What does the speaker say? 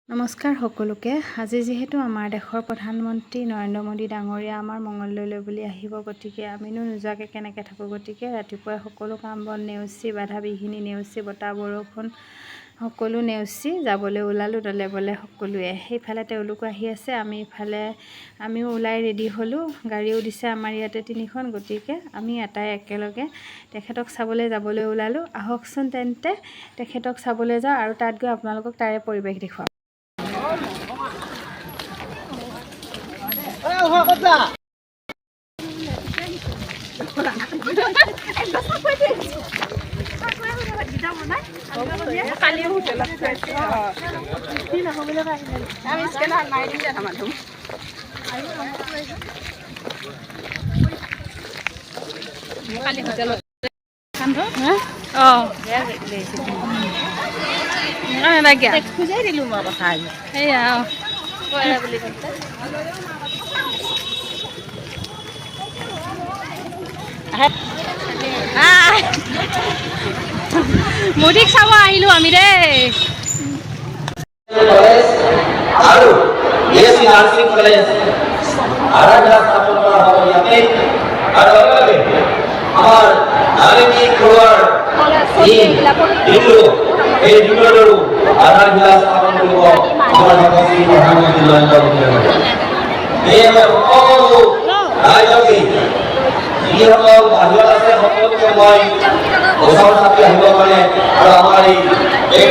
নমস্কাৰ সকলোকে। আজি যিহেতু আমাৰ দেশৰ প্ৰধানমন্ত্ৰী নৰেন্দ্ৰ মোদী ডাঙৰীয়া আমাৰ মংগলদৈলৈ বুলি আহিব, গতিকে আমিনো নোযোৱাকৈ কেনেকৈ থাকোঁ। গতিকে ৰাতিপুৱাই সকলো কাম বন নেওচি, বাধা বিঘিনি নেওচি, বতাহ বৰষুণ সকলো নেওচি যাবলৈ ওলালোঁ দলে বলে সকলোৱে। সেইফালে তেওঁলোকো আহি আছে, আমিও ওলাই ৰেডি হ'লোঁ। গাড়ীও দিছে আমাৰ ইয়াতে 3খন, গতিকে আমি এটাই একেলগে তেখেতক চাবলৈ যাবলৈ ওলালোঁ। আহকচোন তেন্তে তেখেতক চাবলৈ যাওঁ আৰু তাত গৈ আপোনালোকক তাৰে পৰিৱেশ দেখুৱাম। খুজাই দিলোঁ মই কথা আজি সেয়া বুলি কৈছে। মোদীক চাব আহিলোঁ আমি দেই। আৰু এসি নার্সিং কলেজ আরাধনা স্থাপন করা হবে ইয়াতে। আর লগে আমার নারী খেলোয়াড় এই দুটো আরাধনা স্থাপন করব আমার কাছে প্রধানমন্ত্রী নরেন্দ্র মোদী এই সকলো ৰাইজকে যিসকল বাহিৰত আছে সকলোকে মই ওচৰ চাপি আহিব পাৰে আৰু আমাৰ এই